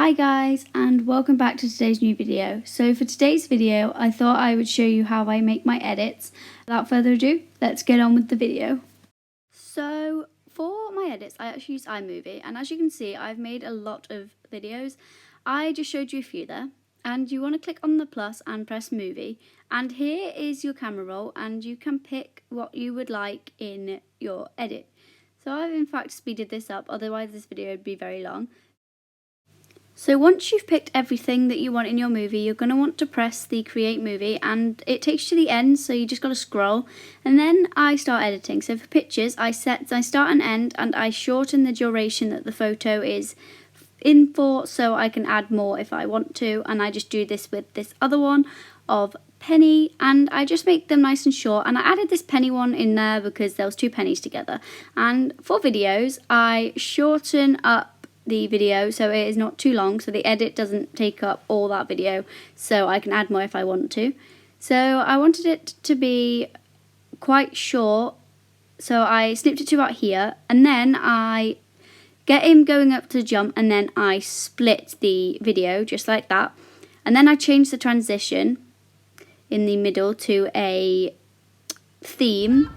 Hi guys, and welcome back to today's new video. So for today's video, I thought I would show you how I make my edits. Without further ado, let's get on with the video. So for my edits, I actually use iMovie, and as you can see, I've made a lot of videos. I just showed you a few there, and you want to click on the plus and press movie, and here is your camera roll, and you can pick what you would like in your edit. So I've in fact speeded this up, otherwise this video would be very long. So once you've picked everything that you want in your movie, you're going to want to press the create movie, and it takes you to the end, so you just got to scroll, and then I start editing. So for pictures, I start and end, and I shorten the duration that the photo is in for, so I can add more if I want to, and I just do this with this other one of penny, and I just make them nice and short, and I added this penny one in there because there was two pennies together. And for videos, I shorten up the video so it is not too long, so the edit doesn't take up all that video, so I can add more if I want to. So I wanted it to be quite short, so I snipped it to about here, and then I get him going up to jump, and then I split the video just like that, and then I change the transition in the middle to a theme,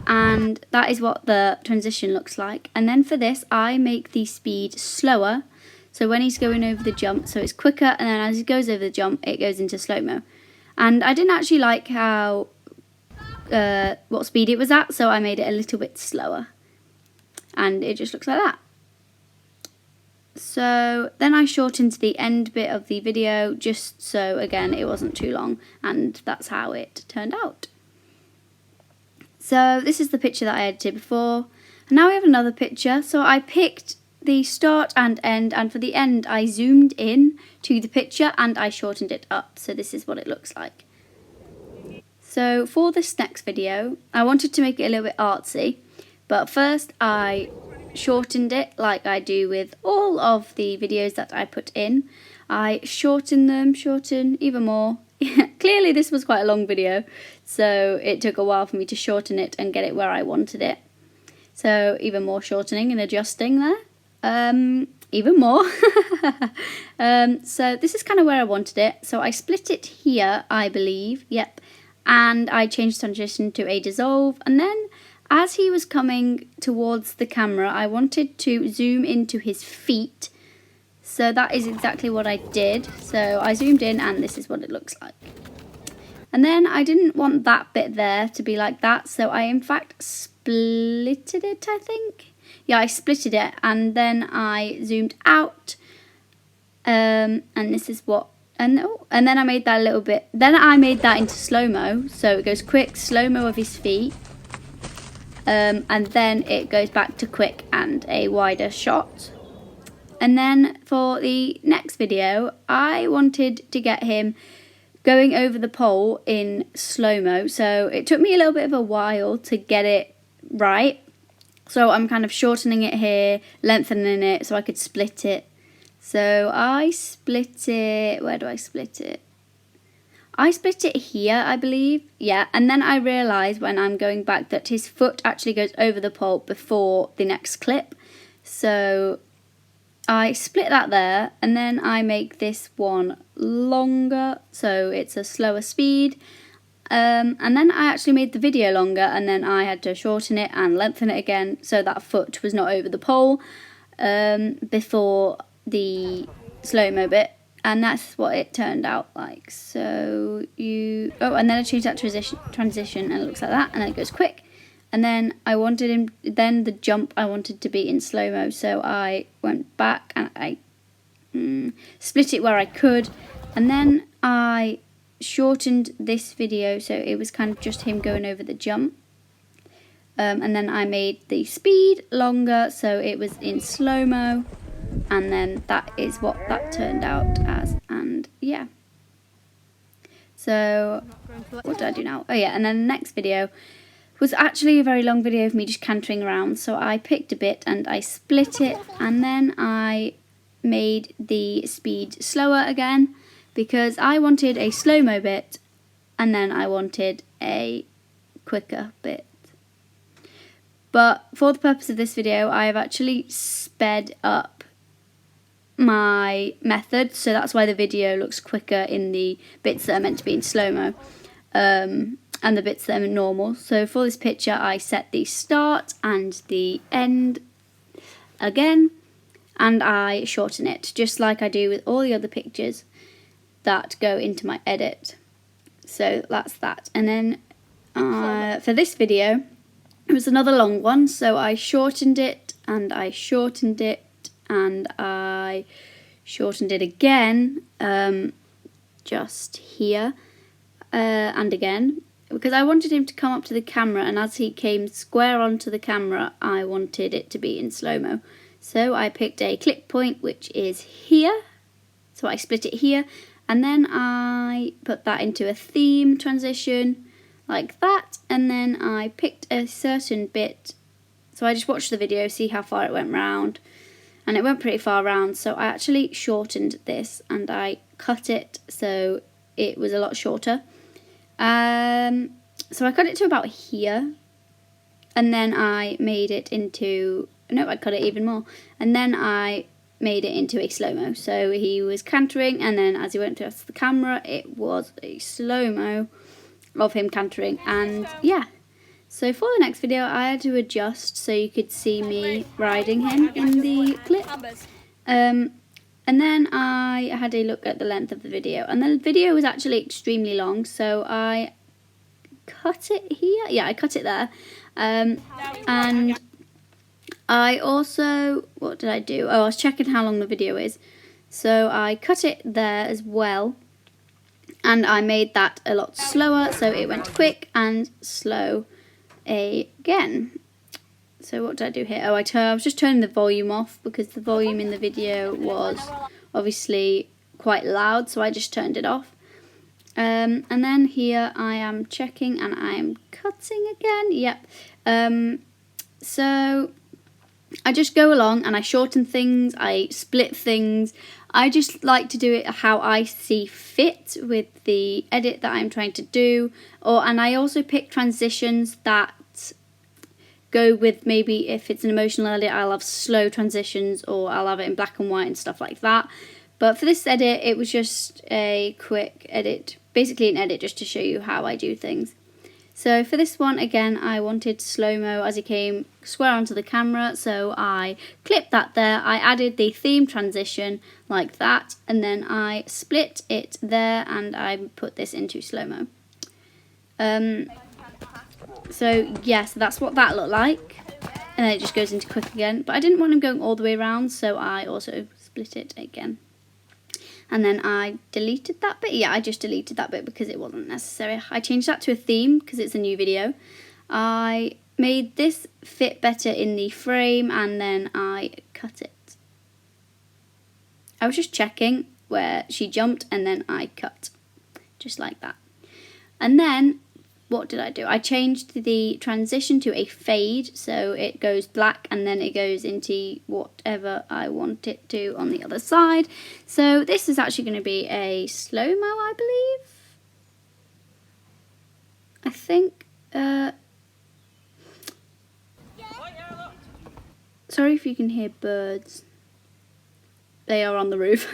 and that is what the transition looks like. And then for this, I make the speed slower, so when he's going over the jump, so it's quicker, and then as he goes over the jump, it goes into slow-mo. And I didn't actually like how what speed it was at, so I made it a little bit slower, and it just looks like that. So then I shortened the end bit of the video just so again it wasn't too long, and that's how it turned out. So this is the picture that I edited before, and now we have another picture. So I picked the start and end, and for the end I zoomed in to the picture and I shortened it up, so this is what it looks like. So for this next video, I wanted to make it a little bit artsy, but first I shortened it like I do with all of the videos that I put in. I shorten even more. Clearly this was quite a long video, so it took a while for me to shorten it and get it where I wanted it. So even more shortening and adjusting there. Even more. So this is kind of where I wanted it. So I split it here, I believe. Yep. And I changed the transition to a dissolve, and then as he was coming towards the camera, I wanted to zoom into his feet. So that is exactly what I did. So I zoomed in, and this is what it looks like. And then I didn't want that bit there to be like that, so I in fact splitted it, I think. Yeah, I splitted it, and then I zoomed out. And this is what, and then I made that a little bit, then I made that into slow-mo, so it goes quick, slow-mo of his feet. And then it goes back to quick and a wider shot. And then for the next video, I wanted to get him going over the pole in slow-mo, so it took me a little bit of a while to get it right. So I'm kind of shortening it here, lengthening it so I could split it. So I split it, where do I split it? I split it here, I believe, yeah, and then I realised when I'm going back that his foot actually goes over the pole before the next clip. So I split that there, and then I make this one longer, so it's a slower speed. And then I actually made the video longer, and then I had to shorten it and lengthen it again so that foot was not over the pole before the slow-mo bit. And that's what it turned out like. So and then I changed that transition, and it looks like that, and then it goes quick. And then I wanted him, then the jump I wanted to be in slow-mo, so I went back and I split it where I could, and then I shortened this video so it was kind of just him going over the jump. And then I made the speed longer so it was in slow-mo, and then that is what that turned out as, and yeah. So what do I do now? Oh yeah, and then the next video was actually a very long video of me just cantering around, so I picked a bit and I split it, and then I made the speed slower again because I wanted a slow-mo bit and then I wanted a quicker bit. But for the purpose of this video, I have actually sped up my method, so that's why the video looks quicker in the bits that are meant to be in slow-mo and the bits that are normal. So for this picture I set the start and the end again, and I shorten it just like I do with all the other pictures that go into my edit. So that's that. And then for this video it was another long one, so I shortened it and I shortened it and I shortened it again, just here and again, because I wanted him to come up to the camera, and as he came square onto the camera I wanted it to be in slow-mo. So I picked a click point which is here, so I split it here, and then I put that into a theme transition like that, and then I picked a certain bit, so I just watched the video, see how far it went round, and it went pretty far round, so I actually shortened this and I cut it so it was a lot shorter. So I cut it to about here, and then I made it into, no, I cut it even more, and then I made it into a slow-mo. So he was cantering, and then as he went towards the camera it was a slow-mo of him cantering, and yeah. So for the next video I had to adjust so you could see me riding him in the clip. And then I had a look at the length of the video, and the video was actually extremely long, so I cut it here. Yeah, I cut it there. And I also, what did I do? Oh, I was checking how long the video is. So I cut it there as well, and I made that a lot slower, so it went quick and slow again. So what did I do here? Oh, I was just turning the volume off because the volume in the video was obviously quite loud, so I just turned it off. And then here I am checking and I am cutting again. Yep. So I just go along and I shorten things, I split things. I just like to do it how I see fit with the edit that I'm trying to do. And I also pick transitions that go with, maybe if it's an emotional edit I'll have slow transitions, or I'll have it in black and white and stuff like that. But for this edit it was just a quick edit, basically an edit just to show you how I do things. So for this one again I wanted slow-mo as he came square onto the camera, so I clipped that there, I added the theme transition like that, and then I split it there and I put this into slow-mo. So yeah, so that's what that looked like, and then it just goes into quick again, but I didn't want him going all the way around, so I also split it again. And then I deleted that bit. Yeah, I just deleted that bit because it wasn't necessary. I changed that to a theme because it's a new video. I made this fit better in the frame, and then I cut it. I was just checking where she jumped, and then I cut. Just like that. And then what did I do? I changed the transition to a fade, so it goes black and then it goes into whatever I want it to on the other side. So this is actually going to be a slow-mo, I believe. I think. Sorry if you can hear birds. They are on the roof.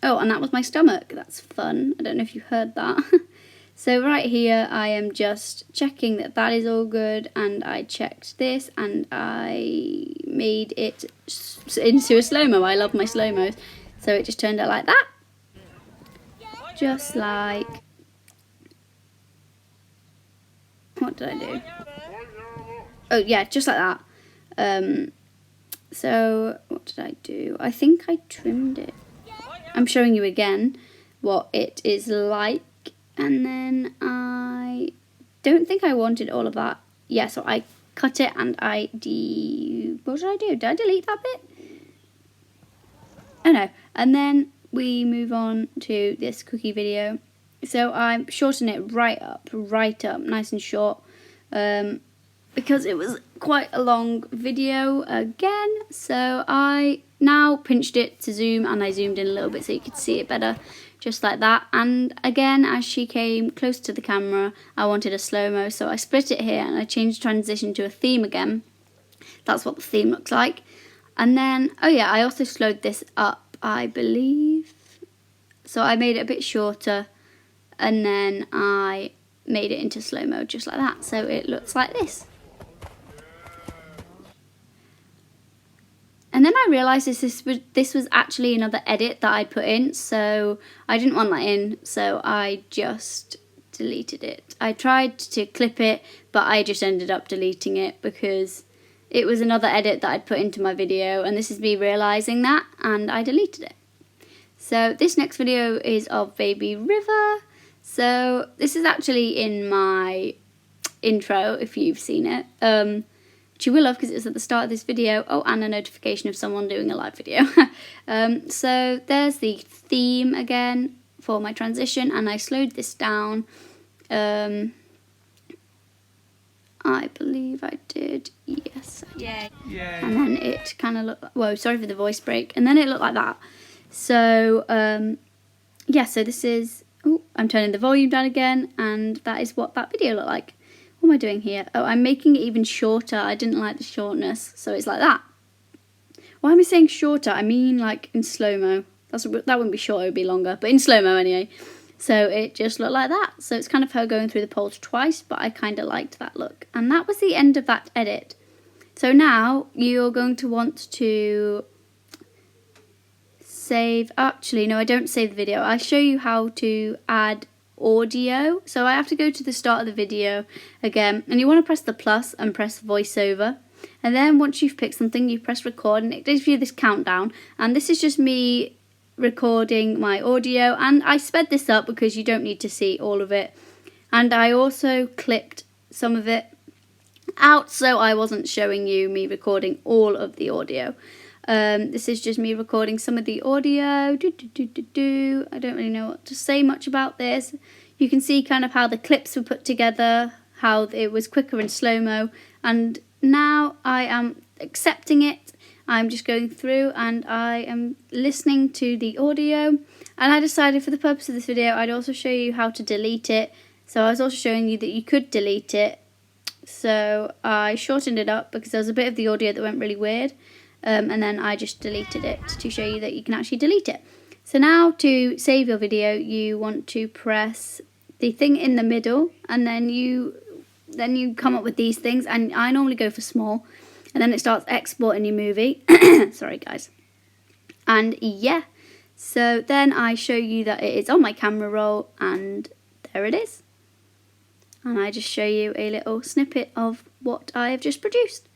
Oh, and that was my stomach. That's fun. I don't know if you heard that. So right here I am just checking that that is all good, and I checked this and I made it into a slow-mo. I love my slow-mos. So it just turned out like that. Just like, what did I do? Oh yeah, just like that. So what did I do? I think I trimmed it. I'm showing you again what it is like. And then I don't think I wanted all of that. Yeah, so I cut it and what did I do? Did I delete that bit? Oh no. And then we move on to this cookie video. So I shorten it right up, nice and short. Because it was quite a long video again. So I now pinched it to zoom, and I zoomed in a little bit so you could see it better. Just like that. And again, as she came close to the camera, I wanted a slow-mo, so I split it here and I changed transition to a theme again. That's what the theme looks like. And then, oh yeah, I also slowed this up, I believe. So I made it a bit shorter, and then I made it into slow-mo just like that. So it looks like this. And then I realised this was actually another edit that I'd put in, so I didn't want that in, so I just deleted it. I tried to clip it, but I just ended up deleting it because it was another edit that I'd put into my video, and this is me realising that, and I deleted it. So this next video is of Baby River. So this is actually in my intro, if you've seen it. Which you will have because it was at the start of this video. Oh, and a notification of someone doing a live video. So there's the theme again for my transition, and I slowed this down. I believe I did. Yes, I did. Yeah. And then it kind of looked. Whoa, sorry for the voice break. And then it looked like that. So yeah. So this is. Oh, I'm turning the volume down again, and that is what that video looked like. What am I doing here? Oh, I'm making it even shorter. I didn't like the shortness, so it's like that. Why am I saying shorter? I mean like in slow-mo. That wouldn't be short, it would be longer, but in slow-mo anyway. So it just looked like that. So it's kind of her going through the poles twice, but I kind of liked that look. And that was the end of that edit. So now you're going to want to save. Actually, no, I don't save the video. I show you how to add audio. So I have to go to the start of the video again, and you want to press the plus and press voiceover, and then once you've picked something you press record, and it gives you this countdown, and this is just me recording my audio, and I sped this up because you don't need to see all of it, and I also clipped some of it out so I wasn't showing you me recording all of the audio. This is just me recording some of the audio. I don't really know what to say much about this. You can see kind of how the clips were put together, how it was quicker in slow-mo, and now I am accepting it. I'm just going through and I am listening to the audio, and I decided for the purpose of this video I'd also show you how to delete it. So I was also showing you that you could delete it. So I shortened it up because there was a bit of the audio that went really weird. And then I just deleted it to show you that you can actually delete it. So now to save your video, you want to press the thing in the middle, and then you come up with these things, and I normally go for small, and then it starts exporting your movie. Sorry guys. And yeah, so then I show you that it is on my camera roll, and there it is. And I just show you a little snippet of what I have just produced.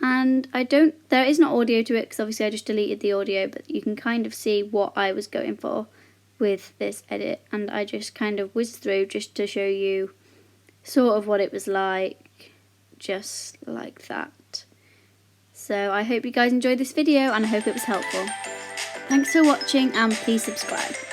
And there is no audio to it because obviously I just deleted the audio, but you can kind of see what I was going for with this edit, and I just kind of whizzed through just to show you sort of what it was like, just like that. So I hope you guys enjoyed this video, and I hope it was helpful. Thanks for watching, and please subscribe.